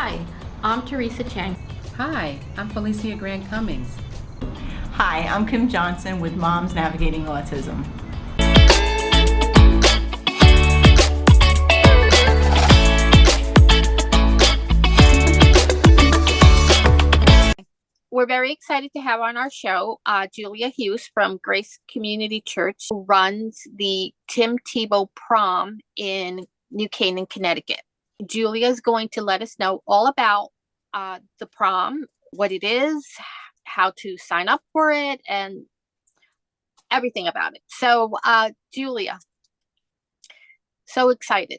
Hi, I'm Teresa Chang. Hi, I'm Felicia Grant Cummings. Hi, I'm Kim Johnson with Moms Navigating Autism. We're very excited to have on our show Julia Hughes from Grace Community Church, who runs the Tebow Prom in New Canaan, Connecticut. Julia is going to let us know all about the prom, what it is, how to sign up for it, and everything about it. So, Julia, so excited.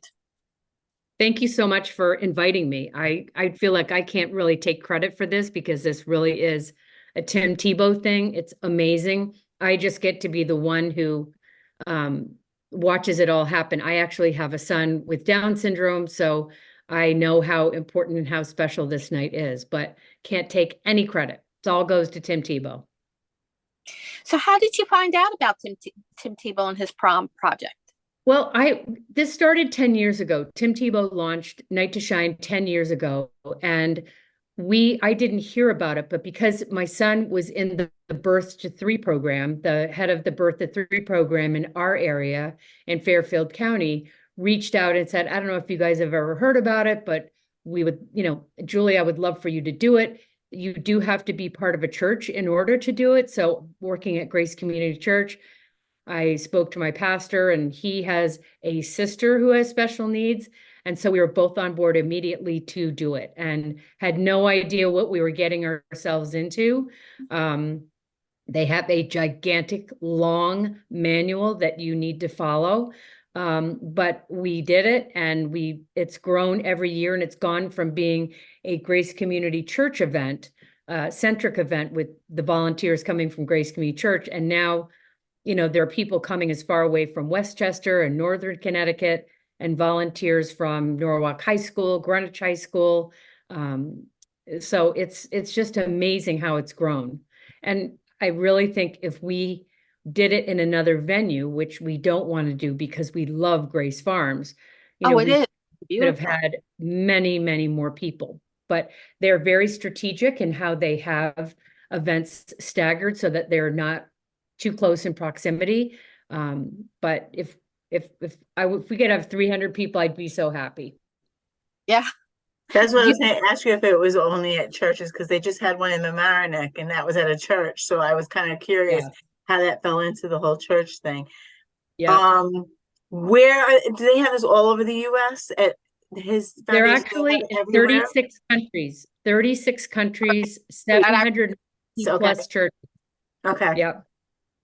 Thank you so much for inviting me. I feel like I can't really take credit for this because this really is a Tim Tebow thing. It's amazing. I just get to be the one who watches it all happen. I actually have a son with Down syndrome, so I know how important and how special this night is, but can't take any credit. It all goes to Tim Tebow. So, how did you find out about Tim Tebow and his prom project? Well, this started 10 years ago. Tim Tebow launched Night to Shine 10 years ago, and I didn't hear about it, but because my son was in the Birth to Three program, the head of the Birth to Three program in our area in Fairfield County reached out and said, I don't know if you guys have ever heard about it, but we would, Julie, I would love for you to do it. You do have to be part of a church in order to do it. So working at Grace Community Church, I spoke to my pastor, and he has a sister who has special needs. And so we were both on board immediately to do it and had no idea what we were getting ourselves into. They have a gigantic, long manual that you need to follow. But we did it, and it's grown every year, and it's gone from being a Grace Community Church event, centric event with the volunteers coming from Grace Community Church. And now, there are people coming as far away from Westchester and Northern Connecticut, and volunteers from Norwalk High School, Greenwich High School. So it's just amazing how it's grown. And I really think if we did it in another venue, which we don't want to do because we love Grace Farms, It we is could have beautiful. had many, many more people. But they're very strategic in how they have events staggered so that they're not too close in proximity. But if we could have 300 people, I'd be so happy. Yeah. That's what I was going to ask you, if it was only at churches, because they just had one in the Mamaroneck, and that was at a church. So I was kind of curious how that fell into the whole church thing. Yeah. Do they have this all over the U.S. at his foundation? They're actually in 36 countries. 36 countries, 700 plus churches. Okay. Yep.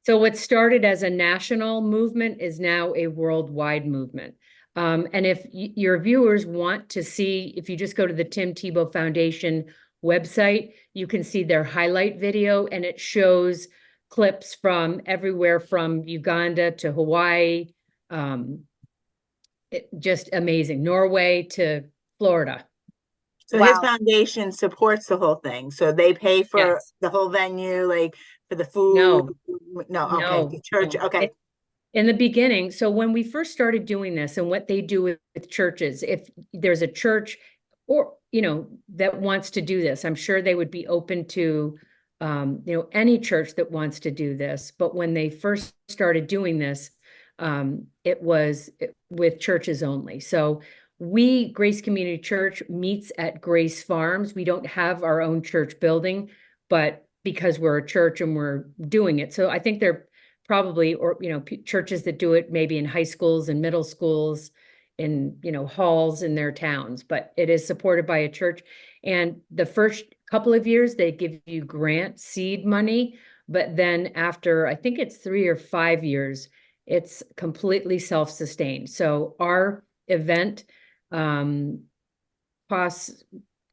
So what started as a national movement is now a worldwide movement. And if your viewers want to see, if you just go to the Tim Tebow Foundation website, you can see their highlight video, and it shows clips from everywhere from Uganda to Hawaii. Just amazing. Norway to Florida. So his foundation supports the whole thing. So they pay for the whole venue, like for the food. No. Okay. The church. Okay. In the beginning, so when we first started doing this, and what they do with churches, if there's a church or that wants to do this, I'm sure they would be open to any church that wants to do this. But when they first started doing this, it was with churches only. So Grace Community Church meets at Grace Farms. We don't have our own church building, but because we're a church and we're doing it. So I think they're probably, or churches that do it maybe in high schools and middle schools, in halls in their towns, but it is supported by a church. And the first couple of years they give you grant seed money, but then after, I think it's 3 or 5 years, it's completely self-sustained. So our event costs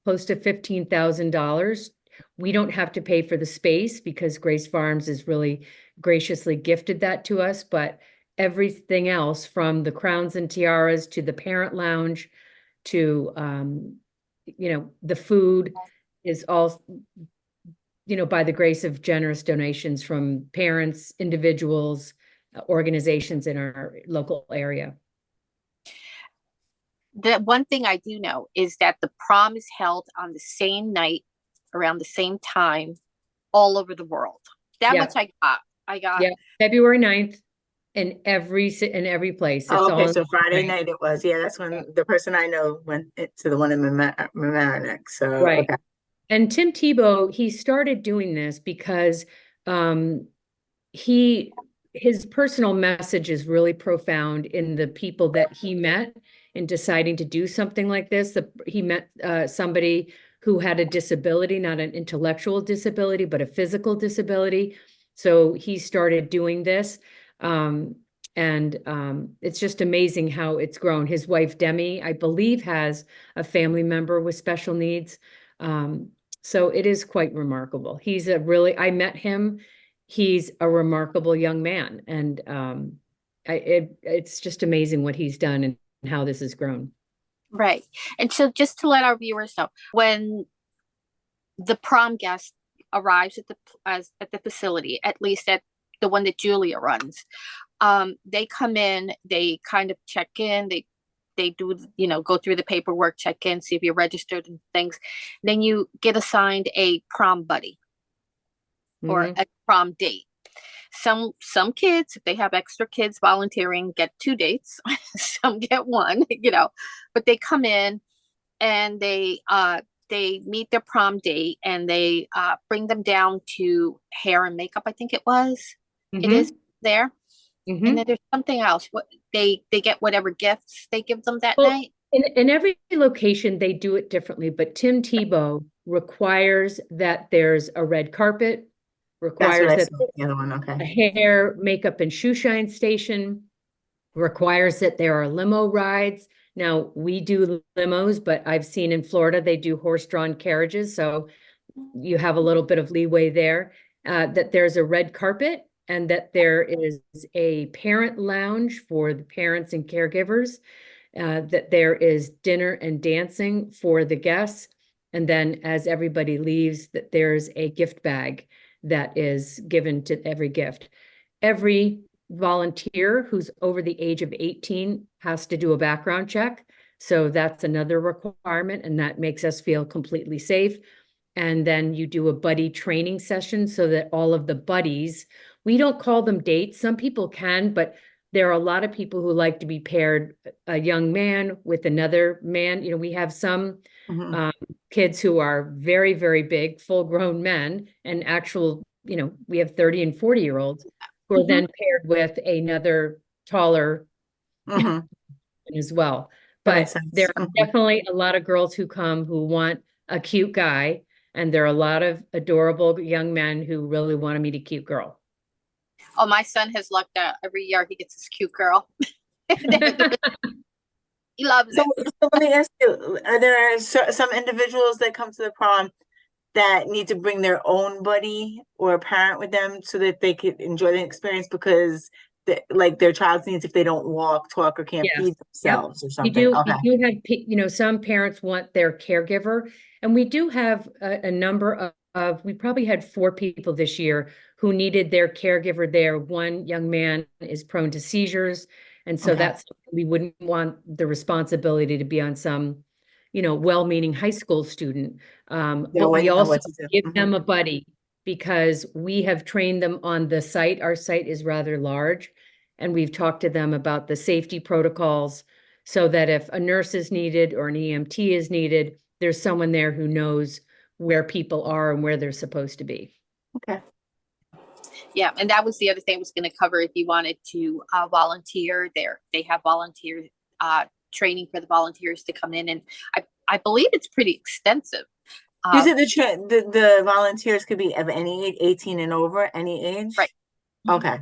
close to $15,000. We don't have to pay for the space because Grace Farms is really graciously gifted that to us, but everything else, from the crowns and tiaras to the parent lounge to the food, is all by the grace of generous donations from parents, individuals, organizations in our local area. The one thing I do know is that the prom is held on the same night, around the same time, all over the world. That Yeah. much I got. I got. Yeah, February 9th in every place. Oh, It's okay, all so Friday right. night it was. Yeah, that's when the person I know went to the one in Mamaroneck. So, Right. okay. And Tim Tebow, he started doing this because um, he his personal message is really profound in the people that he met in deciding to do something like this. He met somebody who had a disability, not an intellectual disability, but a physical disability. So he started doing this. Um, and it's just amazing how it's grown. His wife, Demi, I believe, has a family member with special needs. So it is quite remarkable. I met him. He's a remarkable young man, and it's just amazing what he's done and how this has grown. Right. And so just to let our viewers know, when the prom guest arrives at the facility, at least at the one that Julia runs, they come in, they kind of check in, they do, go through the paperwork, check in, see if you're registered and things. Then you get assigned a prom buddy or Mhm. a prom date. Some kids, if they have extra kids volunteering, get 2 dates. Some get one, but they come in and they meet their prom date, and they bring them down to hair and makeup, I think it is Mhm. there. And then Mhm. there's something else. What they get, whatever gifts they give them that Well, night. in every location, they do it differently, but Tim Tebow requires that there's a red carpet, That's what requires I that saw. The other one, okay. a hair, makeup, and shoe shine station, requires that there are limo rides. Now, we do limos, but I've seen in Florida, they do horse-drawn carriages, so you have a little bit of leeway there. That there's a red carpet and that there is a parent lounge for the parents and caregivers, that there is dinner and dancing for the guests. And then as everybody leaves, that there's a gift bag that is given to every gift. Every volunteer who's over the age of 18 has to do a background check. So that's another requirement, and that makes us feel completely safe. And then you do a buddy training session so that all of the buddies, we don't call them dates. Some people can, but there are a lot of people who like to be paired, a young man with another man. We have some Mhm. um, kids who are very, very big, full-grown men, and we have 30 and 40-year-olds who are Mhm. then paired with another taller Mhm. as well. That makes But there sense. are Mhm. definitely a lot of girls who come who want a cute guy, and there are a lot of adorable young men who really want to meet a cute girl. Oh, my son has lucked out every year. He gets this cute girl. He loves So, it. so let me ask you, are there some individuals that come to the prom that need to bring their own buddy or a parent with them so that they could enjoy the experience because like their child needs if they don't walk, talk, or can't Yes. feed Yep. themselves or We something? do, Okay. we do have, some parents want their caregiver, and we do have a number we probably had 4 people this year who needed their caregiver there. One young man is prone to seizures, and so Okay. we wouldn't want the responsibility to be on some, well-meaning high school student. They But we wouldn't know also what to do. give Mhm. them a buddy because we have trained them on the site. Our site is rather large. And we've talked to them about the safety protocols so that if a nurse is needed or an EMT is needed, there's someone there who knows where people are and where they're supposed to be. Okay. Yeah, and that was the other thing I was going to cover. If you wanted to volunteer there, they have volunteer training for the volunteers to come in, and I believe it's pretty extensive. You Uh, said the volunteers could be of any age, 18 and over, any right. age? Mhm. Okay.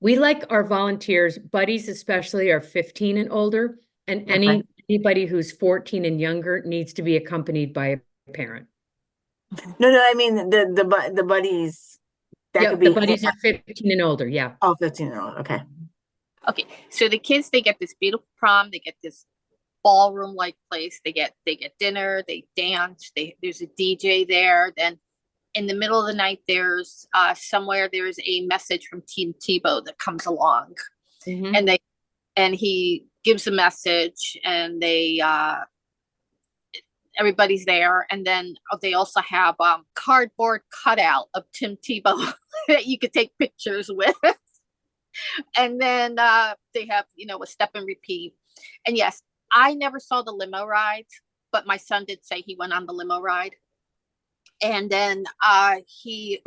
We like our volunteers, buddies especially, are 15 and older, and Okay. anybody who's 14 and younger needs to be accompanied by a parent. No, I mean the buddies that could Yep, the be buddies are 15 and older, yeah. 15 and older. Okay. Okay, so the kids, they get this beautiful prom. They get this ballroom like place. They get dinner. They dance. There's a DJ there. Then in the middle of the night, there's a message from Team Tebow that comes along, Mhm. and he gives a message, and everybody's there. And then they also have cardboard cutout of Tim Tebow that you could take pictures with. And then they have, a step and repeat. And yes, I never saw the limo rides, but my son did say he went on the limo ride. And then they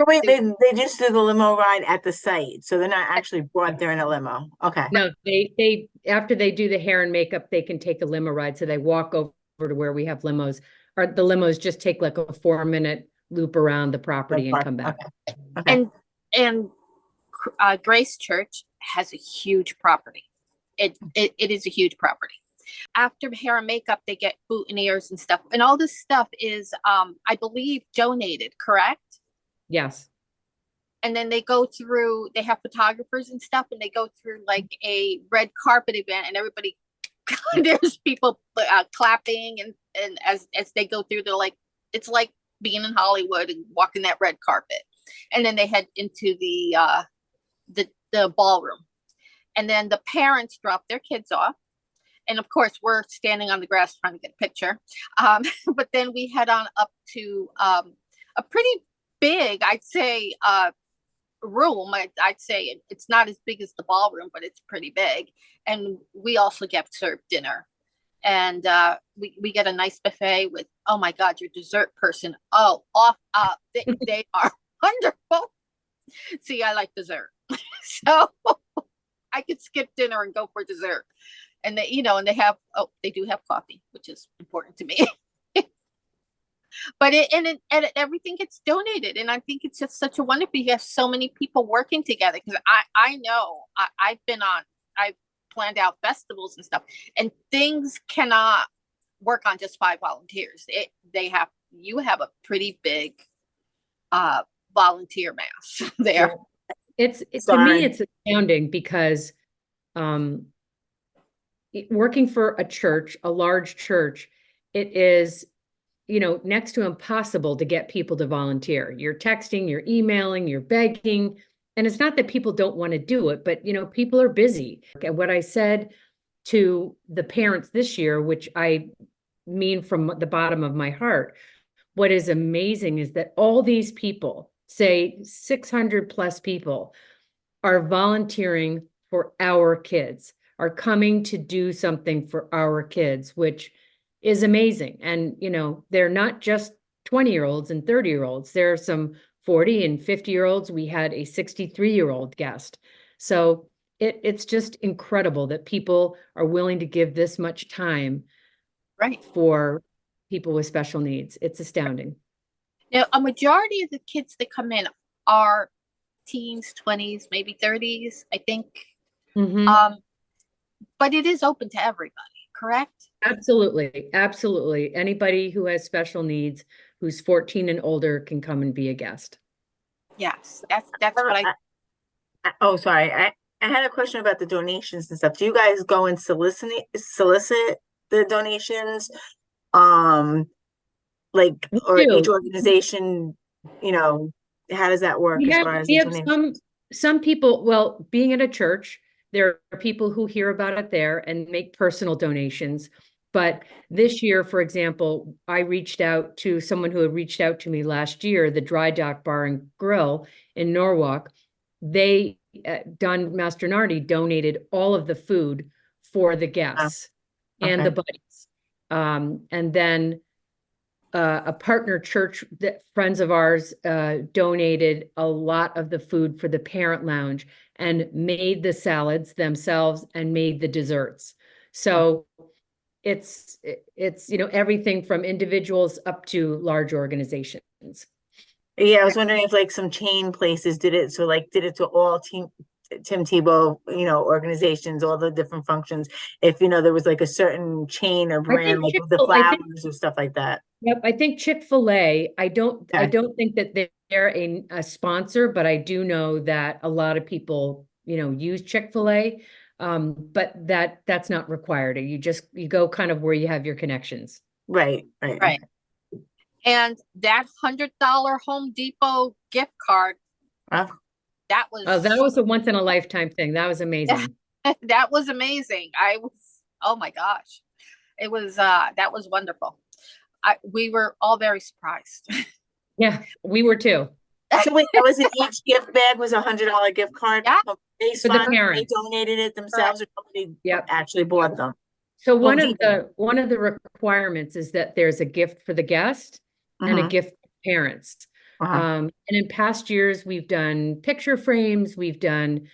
just do the limo ride at the site, so they're not actually brought there in a limo. Okay. No, they after they do the hair and makeup, they can take a limo ride. So they walk over to where we have limos, or the limos just take like a 4-minute loop around the property and come back. Okay. And Grace Church has a huge property. It is a huge property. After hair and makeup, they get boutonnieres and stuff. And all this stuff is, I believe, donated, correct? Yes. And then they have photographers and stuff, and they go through like a red carpet event, and everybody, there's people clapping, and as they go through, they're like, it's like being in Hollywood and walking that red carpet. And then they head into the ballroom. And then the parents drop their kids off. And of course, we're standing on the grass trying to get a picture. But then we head on up to a pretty big, I'd say, room. I'd say it's not as big as the ballroom, but it's pretty big. And we also get served dinner. And we get a nice buffet with, oh my God, your dessert person. Oh, they are wonderful. See, I like dessert. So I could skip dinner and go for dessert. And they do have coffee, which is important to me. But everything gets donated, and I think it's just such a wonderful. You have so many people working together, because I know I've planned out festivals and stuff, and things cannot work on just 5 volunteers. You have a pretty big volunteer mass there. It's to me, it's astounding because working for a church, a large church, it is, next to impossible to get people to volunteer. You're texting, you're emailing, you're begging. And it's not that people don't want to do it, but, people are busy. And what I said to the parents this year, which I mean from the bottom of my heart, what is amazing is that all these people, say 600 plus people, are volunteering for our kids, are coming to do something for our kids, which is amazing. And, they're not just 20-year-olds and 30-year-olds. There are some 40 and 50-year-olds. We had a 63-year-old guest. So it's just incredible that people are willing to give this much time for people with special needs. It's astounding. Now, a majority of the kids that come in are teens, 20s, maybe 30s, I think. Mm-hmm. But it is open to everybody, correct? Absolutely. Absolutely. Anybody who has special needs, who's 14 and older, can come and be a guest. Yes, that's what oh, sorry. I had a question about the donations and stuff. Do you guys go and solicit the donations? Or each organization, how does that work as far as we have some people, well, being at a church, there are people who hear about it there and make personal donations. But this year, for example, I reached out to someone who had reached out to me last year, the Dry Dock Bar and Grill in Norwalk. They, Don Mastronardi, donated all of the food for the guests and the buddies. And then a partner church, that friends of ours, donated a lot of the food for the parent lounge and made the salads themselves and made the desserts. So it's everything from individuals up to large organizations. Yeah, I was wondering if some chain places did it. So did it to all Tim Tebow, organizations, all the different functions. If, there was a certain chain or brand, like the flowers or stuff like that. Yep. I think Chick-fil-A, I don't think that they're a sponsor, but I do know that a lot of people, use Chick-fil-A. But that's not required. You go kind of where you have your connections. Right. And that $100 Home Depot gift card, that was a once in a lifetime thing. That was amazing. That was amazing. Oh my gosh. It was that was wonderful. We were all very surprised. Yeah, we were too. So wait, that was in each gift bag was $100 gift card. Yeah. They For the sponsored, they parents. donated it themselves, or somebody Yep. actually bought them. So Well, one of the requirements is that there's a gift for the guest and a gift for parents. And in past years, we've done picture frames, we've done,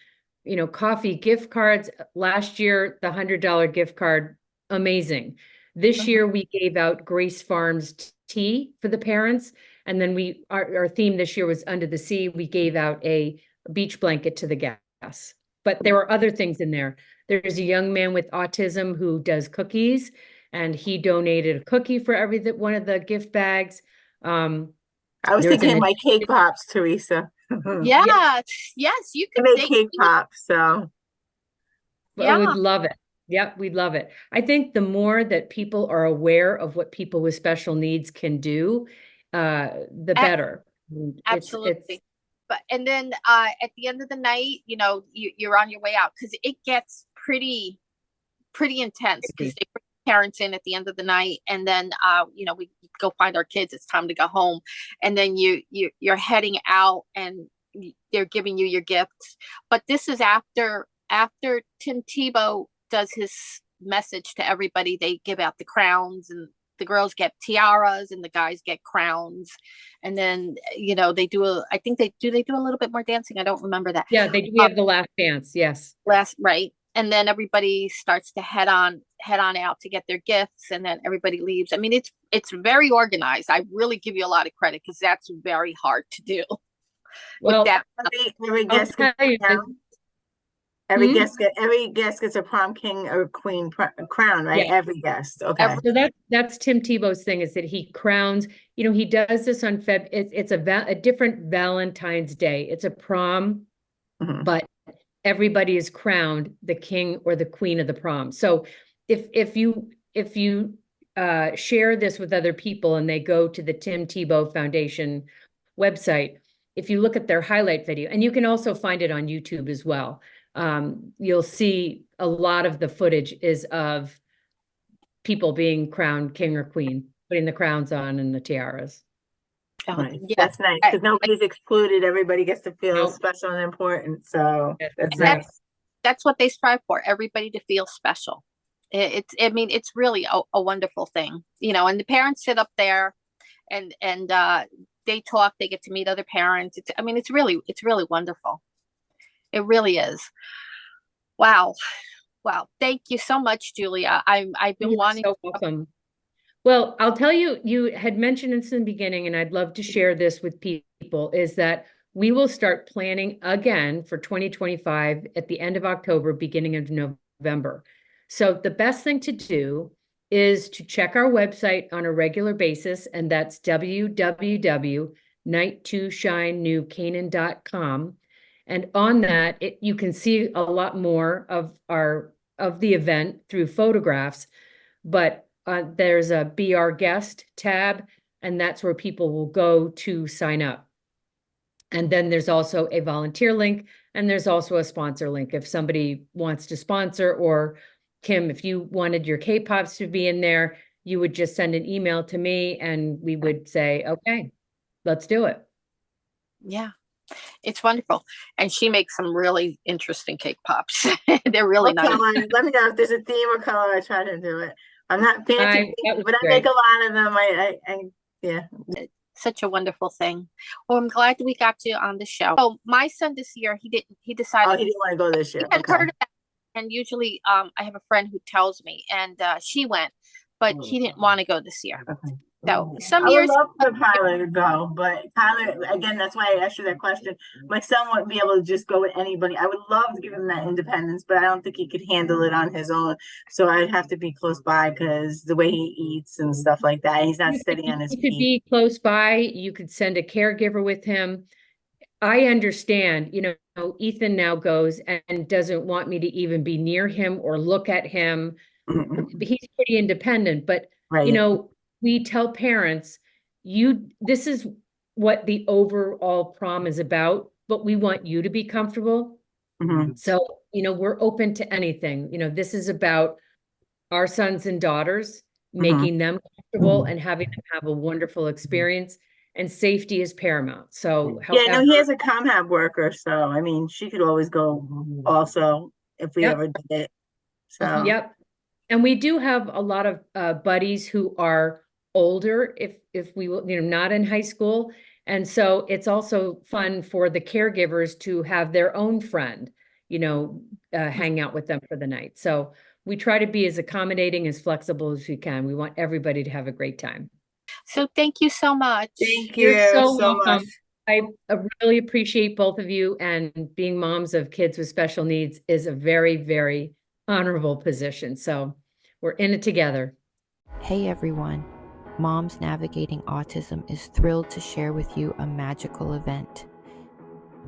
you know, coffee gift cards. Last year, the $100 gift card, amazing. This year, we gave out Grace Farms tea for the parents. And then our theme this year was Under the Sea. We gave out a beach blanket to the guests. But there were other things in there. There's a young man with autism who does cookies, and he donated a cookie for one of the gift bags. I was thinking of my cake pops, Teresa. Yes, yes, you I could make cake pops, so I would love it. Yep, we'd love it. I think the more that people are aware of what people with special needs can do, the better. Absolutely. But and then at the end of the night, you know, you're on your way out because it gets pretty intense because they bring parents in at the end of the night, and then you know, we go find our kids. It's time to go home, and then you're heading out, and they're giving you your gifts. But this is after Tim Tebow does his message to everybody. They give out the crowns, and the girls get tiaras and the guys get crowns. And then, you know, they do I think they do a little bit more dancing. I don't remember that. Yeah, they do have the last dance. Yes. Right. And then everybody starts to head on out to get their gifts, and then everybody leaves. I mean, it's very organized. I really give you a lot of credit because that's very hard to do. Well, every guest gets every guest gets a prom king or queen crown, right? Yeah. Every guest. Okay. So that's Tim Tebow's thing, is that he crowns, you know, he does this on it's a different Valentine's Day. It's a prom, but everybody is crowned the king or the queen of the prom. So if you share this with other people and they go to the Tim Tebow Foundation website, if you look at their highlight video, and you can also find it on YouTube as well, you'll see a lot of the footage is of people being crowned king or queen, putting the crowns on and the tiaras. Nice. Yeah, that's nice because nobody's excluded. Everybody gets to feel special and important. So that's nice. That's what they strive for. Everybody to feel special. I mean, it's really a wonderful thing, you know. And the parents sit up there, and they talk. They get to meet other parents. I mean, it's really wonderful. It really is. Wow. Thank you so much, Julia. I've been wanting. So welcome. Well, I'll tell you, you had mentioned this in the beginning, and I'd love to share this with people, is that we will start planning again for 2025 at the end of October, beginning of November. So the best thing to do is to check our website on a regular basis, and that's www.night2shinenewcanaan.com. And on that, you can see a lot more of the event through photographs, but there's a Be Our Guest tab, and that's where people will go to sign up. And then there's also a volunteer link, and there's also a sponsor link if somebody wants to sponsor. Or Kim, if you wanted your K-Pops to be in there, you would just send an email to me and we would say, okay, let's do it. Yeah. It's wonderful. And she makes some really interesting cake pops. They're really nice. Let me know if there's a theme or color. I try to do it. I'm not fancy, but I make a lot of them. Yeah. Such a wonderful thing. Well, I'm glad we got you on the show. So my son this year, he decided. Oh, he didn't want to go this year. He had heard of that. And usually I have a friend who tells me, and she went, but he didn't want to go this year. Okay. So some years I would love for Tyler to go, but Tyler, again, that's why I asked you that question. My son wouldn't be able to just go with anybody. I would love to give him that independence, but I don't think he could handle it on his own. So I'd have to be close by because the way he eats and stuff like that, he's not steady on his feet. You could be close by. You could send a caregiver with him. I understand, you know, Ethan now goes and doesn't want me to even be near him or look at him. He's pretty independent, but you know, we tell parents, this is what the overall prom is about, but we want you to be comfortable. So, you know, we're open to anything. You know, this is about our sons and daughters, Mhm. making them comfortable and having them have a wonderful experience. And safety is paramount. So, Yeah, no, however, he has a ComHab worker, so I mean, she could always go also if we yep, ever did it. So, yep. And we do have a lot of buddies who are older, if we will, not in high school. And so it's also fun for the caregivers to have their own friend, hang out with them for the night. So we try to be as accommodating, as flexible as we can. We want everybody to have a great time. So thank you so much. thank You're you so so much. welcome. I really appreciate both of you, and being moms of kids with special needs is a very, very honorable position. So we're in it together. Hey everyone, Moms Navigating Autism is thrilled to share with you a magical event.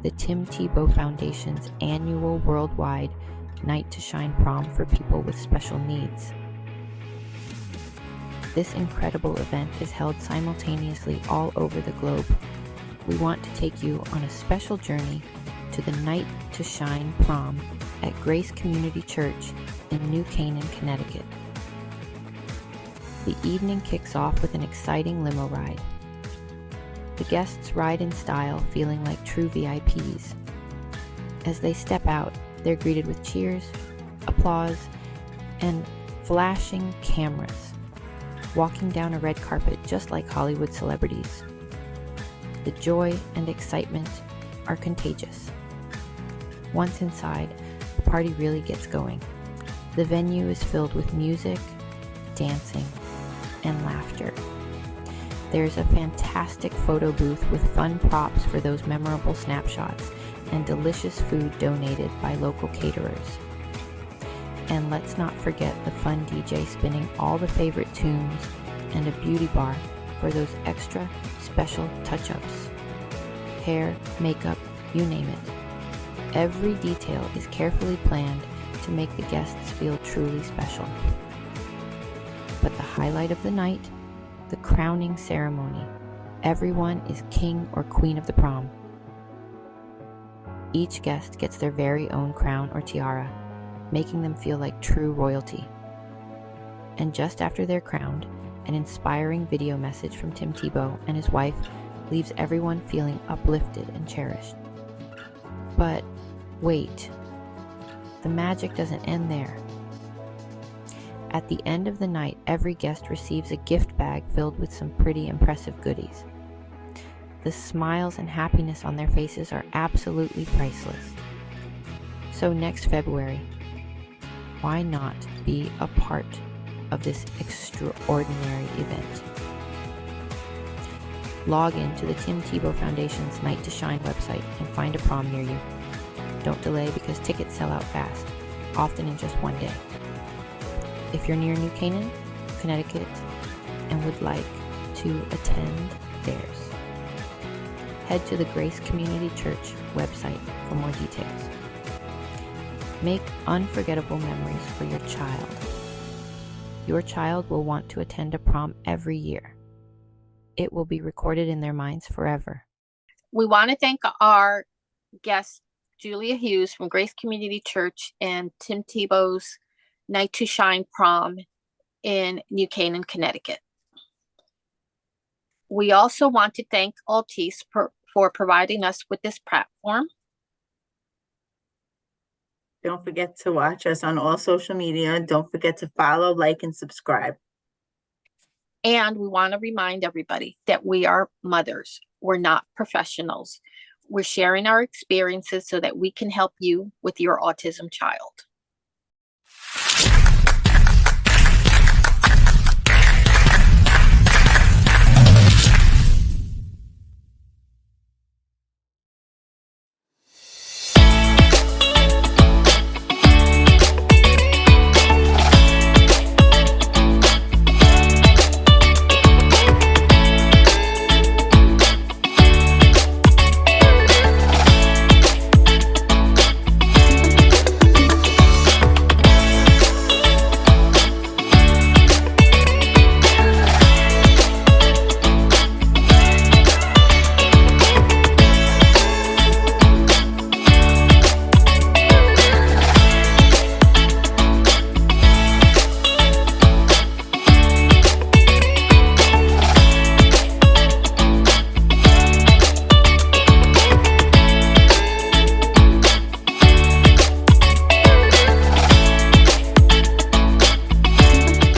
The Tim Tebow Foundation's annual worldwide Night to Shine Prom for people with special needs. This incredible event is held simultaneously all over the globe. We want to take you on a special journey to the Night to Shine Prom at Grace Community Church in New Canaan, Connecticut. The evening kicks off with an exciting limo ride. The guests ride in style, feeling like true VIPs. As they step out, they're greeted with cheers, applause, and flashing cameras, walking down a red carpet just like Hollywood celebrities. The joy and excitement are contagious. Once inside, the party really gets going. The venue is filled with music, dancing, and laughter. There's a fantastic photo booth with fun props for those memorable snapshots and delicious food donated by local caterers. And let's not forget the fun DJ spinning all the favorite tunes and a beauty bar for those extra special touch-ups. Hair, makeup, you name it. Every detail is carefully planned to make the guests feel truly special. But the highlight of the night, the crowning ceremony. Everyone is king or queen of the prom. Each guest gets their very own crown or tiara, making them feel like true royalty. And just after they're crowned, an inspiring video message from Tim Tebow and his wife leaves everyone feeling uplifted and cherished. But wait, the magic doesn't end there. At the end of the night, every guest receives a gift bag filled with some pretty impressive goodies. The smiles and happiness on their faces are absolutely priceless. So next February, why not be a part of this extraordinary event? Log in to the Tim Tebow Foundation's Night to Shine website and find a prom near you. Don't delay because tickets sell out fast, often in just one day. If you're near New Canaan, Connecticut, and would like to attend theirs, head to the Grace Community Church website for more details. Make unforgettable memories for your child. Your child will want to attend a prom every year. It will be recorded in their minds forever. We want to thank our guest, Julia Hughes from Grace Community Church, and Tim Tebow's Night to Shine Prom in New Canaan, Connecticut. We also want to thank Autism for providing us with this platform. Don't forget to watch us on all social media. Don't forget to follow, like, and subscribe. And we want to remind everybody that we are mothers. We're not professionals. We're sharing our experiences so that we can help you with your autism child.